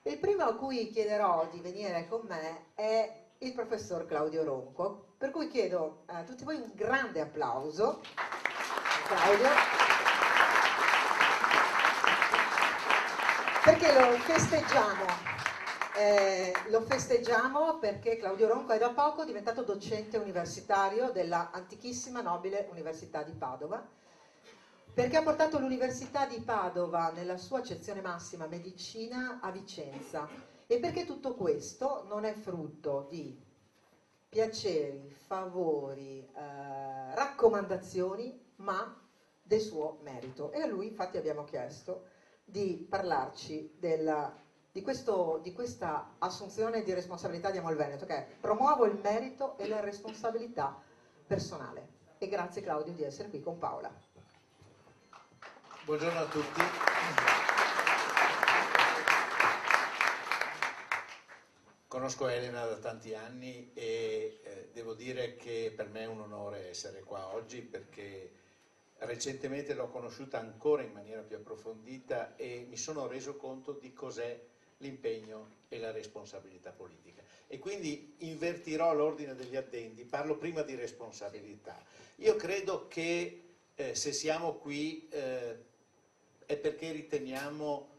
Il primo a cui chiederò di venire con me è il professor Claudio Ronco, per cui chiedo a tutti voi un grande applauso. Claudio, perché lo festeggiamo perché Claudio Ronco è da poco diventato docente universitario della antichissima nobile Università di Padova, perché ha portato l'Università di Padova nella sua accezione massima medicina a Vicenza, e perché tutto questo non è frutto di piaceri, favori, raccomandazioni, ma del suo merito. E a lui infatti abbiamo chiesto di parlarci di questa assunzione di responsabilità di Amol Veneto, che è: promuovo il merito e la responsabilità personale. E grazie Claudio di essere qui con Paola. Buongiorno a tutti. Conosco Elena da tanti anni e devo dire che per me è un onore essere qua oggi, perché recentemente l'ho conosciuta ancora in maniera più approfondita e mi sono reso conto di cos'è l'impegno e la responsabilità politica. E quindi invertirò l'ordine degli addendi, parlo prima di responsabilità. Io credo che se siamo qui è perché riteniamo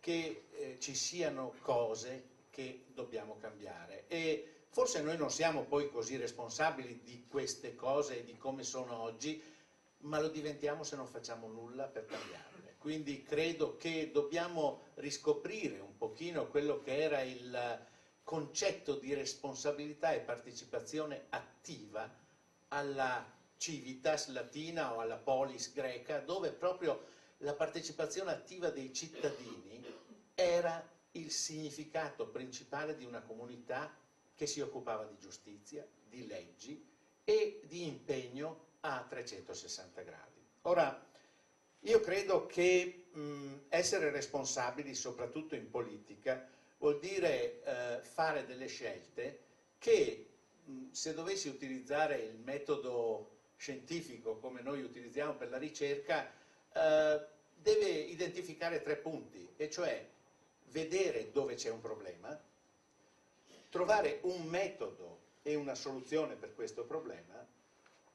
che ci siano cose che dobbiamo cambiare, e forse noi non siamo poi così responsabili di queste cose e di come sono oggi, ma lo diventiamo se non facciamo nulla per cambiarle. Quindi credo che dobbiamo riscoprire un pochino quello che era il concetto di responsabilità e partecipazione attiva alla civitas latina o alla polis greca, dove proprio la partecipazione attiva dei cittadini era il significato principale di una comunità che si occupava di giustizia, di leggi e di impegno a 360 gradi. Ora, io credo che essere responsabili, soprattutto in politica, vuol dire fare delle scelte che, se dovessi utilizzare il metodo scientifico come noi utilizziamo per la ricerca, deve identificare 3 punti, e cioè vedere dove c'è un problema, trovare un metodo e una soluzione per questo problema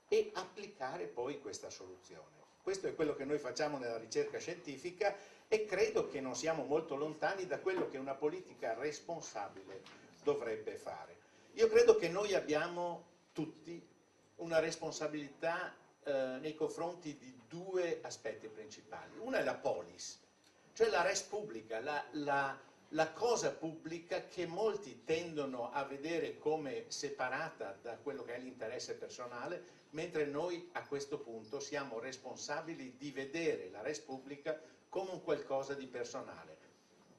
e applicare poi questa soluzione. Questo è quello che noi facciamo nella ricerca scientifica, e credo che non siamo molto lontani da quello che una politica responsabile dovrebbe fare. Io credo che noi abbiamo tutti una responsabilità nei confronti di 2 aspetti principali. Una è la polis, cioè la res publica, la cosa pubblica che molti tendono a vedere come separata da quello che è l'interesse personale, mentre noi a questo punto siamo responsabili di vedere la res publica come un qualcosa di personale.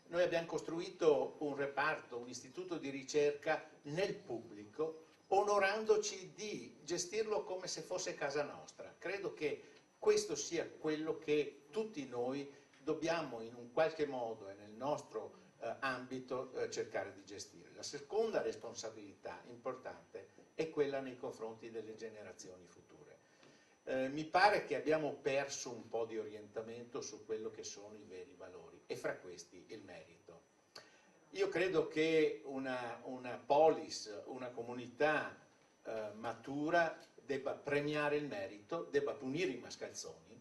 Noi abbiamo costruito un reparto, un istituto di ricerca nel pubblico, onorandoci di gestirlo come se fosse casa nostra. Credo che questo sia quello che tutti noi dobbiamo in un qualche modo e nel nostro ambito cercare di gestire. La seconda responsabilità importante è quella nei confronti delle generazioni future. Mi pare che abbiamo perso un po' di orientamento su quello che sono i veri valori, e fra questi il merito. Io credo che una polis, una comunità matura debba premiare il merito, debba punire i mascalzoni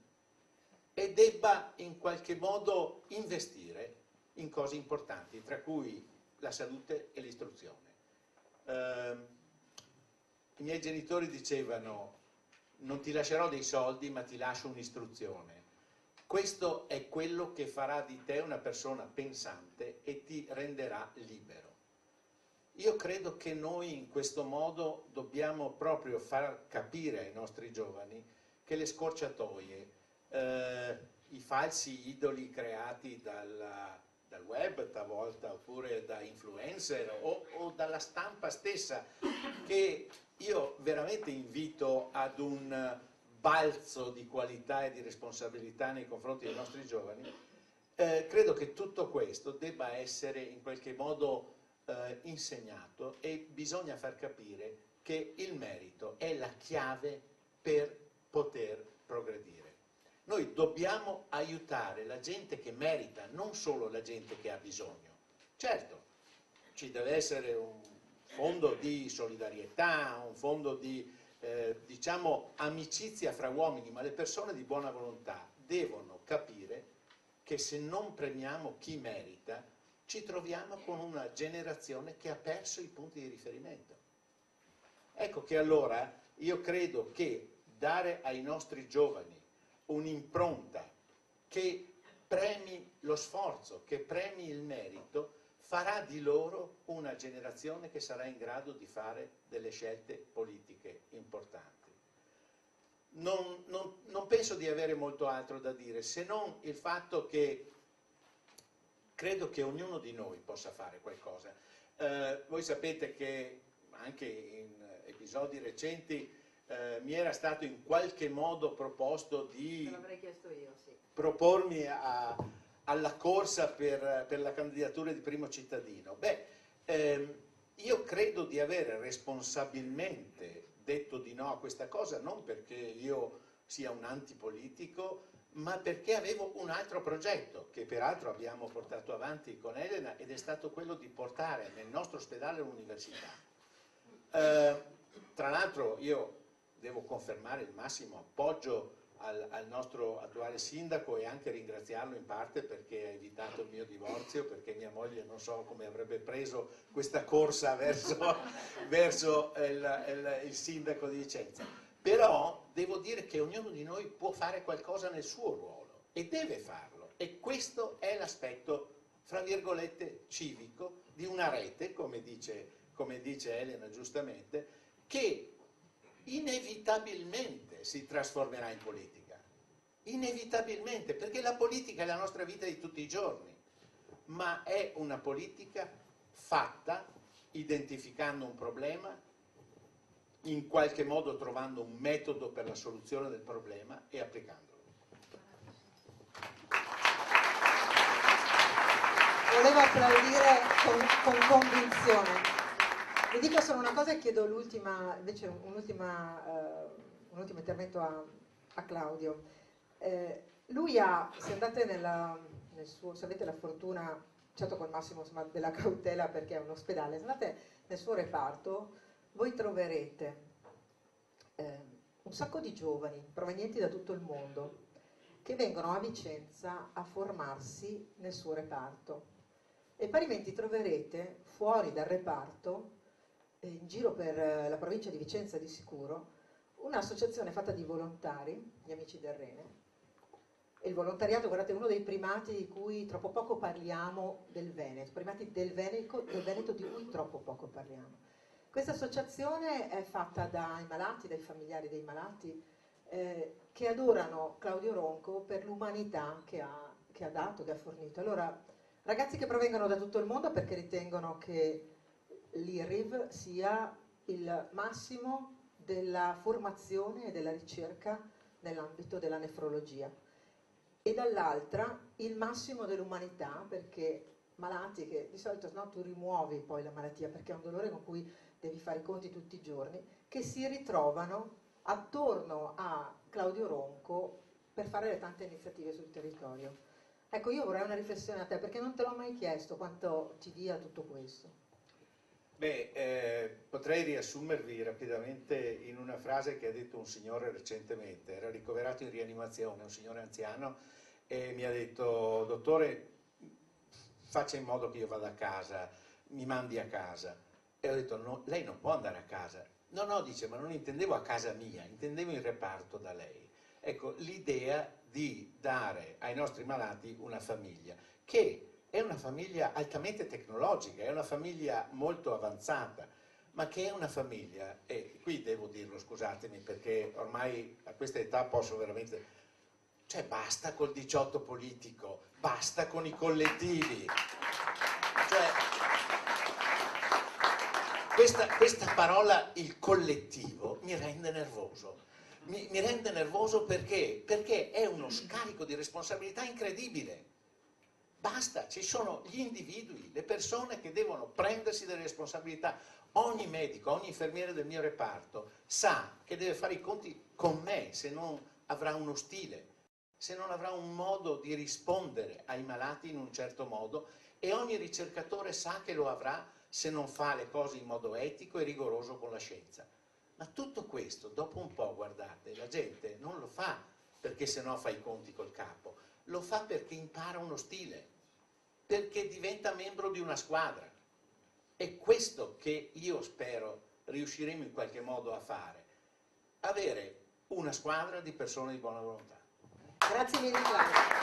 e debba in qualche modo investire in cose importanti, tra cui la salute e l'istruzione. I miei genitori dicevano: non ti lascerò dei soldi, ma ti lascio un'istruzione. Questo è quello che farà di te una persona pensante e ti renderà libero. Io credo che noi in questo modo dobbiamo proprio far capire ai nostri giovani che le scorciatoie, i falsi idoli creati dal web talvolta, oppure da influencer o dalla stampa stessa, che io veramente invito ad un balzo di qualità e di responsabilità nei confronti dei nostri giovani, credo che tutto questo debba essere in qualche modo insegnato, e bisogna far capire che il merito è la chiave per poter progredire. Noi dobbiamo aiutare la gente che merita, non solo la gente che ha bisogno. Certo, ci deve essere un fondo di solidarietà, un fondo di diciamo amicizia fra uomini, ma le persone di buona volontà devono capire che se non premiamo chi merita, ci troviamo con una generazione che ha perso i punti di riferimento. Ecco che allora io credo che dare ai nostri giovani un'impronta che premi lo sforzo, che premi il merito, farà di loro una generazione che sarà in grado di fare delle scelte politiche importanti. Non penso di avere molto altro da dire, se non il fatto che credo che ognuno di noi possa fare qualcosa. Voi sapete che anche in episodi recenti mi era stato in qualche modo proposto di Te l'avrei chiesto io, sì. propormi alla corsa per la candidatura di primo cittadino. Io credo di aver responsabilmente detto di no a questa cosa, non perché io sia un antipolitico, ma perché avevo un altro progetto, che peraltro abbiamo portato avanti con Elena, ed è stato quello di portare nel nostro ospedale un'università. Tra l'altro io devo confermare il massimo appoggio al nostro attuale sindaco e anche ringraziarlo in parte perché ha evitato il mio divorzio, perché mia moglie non so come avrebbe preso questa corsa verso il sindaco di Vicenza. Però devo dire che ognuno di noi può fare qualcosa nel suo ruolo e deve farlo, e questo è l'aspetto, fra virgolette, civico di una rete, come dice Elena giustamente, che inevitabilmente si trasformerà in politica, inevitabilmente, perché la politica è la nostra vita di tutti i giorni, ma è una politica fatta identificando un problema, in qualche modo trovando un metodo per la soluzione del problema e applicandolo. Volevo applaudire con convinzione. Vi dico solo una cosa e chiedo invece un ultimo intervento a Claudio. Lui se andate se avete la fortuna, certo col massimo insomma, della cautela perché è un ospedale, se andate nel suo reparto, voi troverete un sacco di giovani provenienti da tutto il mondo che vengono a Vicenza a formarsi nel suo reparto, e parimenti troverete fuori dal reparto, in giro per la provincia di Vicenza di sicuro, un'associazione fatta di volontari, gli Amici del Rene. E il volontariato, guardate, è uno dei primati di cui troppo poco parliamo del Veneto, primati del Veneto di cui troppo poco parliamo. Questa associazione è fatta dai malati, dai familiari dei malati, che adorano Claudio Ronco per l'umanità che ha dato, che ha fornito. Allora, ragazzi che provengono da tutto il mondo perché ritengono che l'IRIV sia il massimo della formazione e della ricerca nell'ambito della nefrologia, e dall'altra il massimo dell'umanità, perché malati che di solito no, tu rimuovi poi la malattia perché è un dolore con cui devi fare i conti tutti i giorni, che si ritrovano attorno a Claudio Ronco per fare le tante iniziative sul territorio. Ecco, io vorrei una riflessione a te, perché non te l'ho mai chiesto quanto ti dia tutto questo. Potrei riassumervi rapidamente in una frase che ha detto un signore recentemente. Era ricoverato in rianimazione, un signore anziano, e mi ha detto: dottore, faccia in modo che io vada a casa, mi mandi a casa. E ho detto: no, lei non può andare a casa. No, no, dice, ma non intendevo a casa mia, intendevo in reparto da lei. Ecco, l'idea di dare ai nostri malati una famiglia, che è una famiglia altamente tecnologica, è una famiglia molto avanzata, ma che è una famiglia, e qui devo dirlo, scusatemi, perché ormai a questa età posso veramente... Cioè basta col 18 politico, basta con i collettivi. Cioè, questa parola, il collettivo, mi rende nervoso. Mi rende nervoso perché è uno scarico di responsabilità incredibile. Basta, ci sono gli individui, le persone che devono prendersi delle responsabilità. Ogni medico, ogni infermiere del mio reparto sa che deve fare i conti con me se non avrà uno stile, se non avrà un modo di rispondere ai malati in un certo modo, e ogni ricercatore sa che lo avrà se non fa le cose in modo etico e rigoroso con la scienza. Ma tutto questo, dopo un po', guardate, la gente non lo fa perché sennò fa i conti col capo, lo fa perché impara uno stile, perché diventa membro di una squadra. È questo che io spero riusciremo in qualche modo a fare, avere una squadra di persone di buona volontà. Grazie mille Claudio.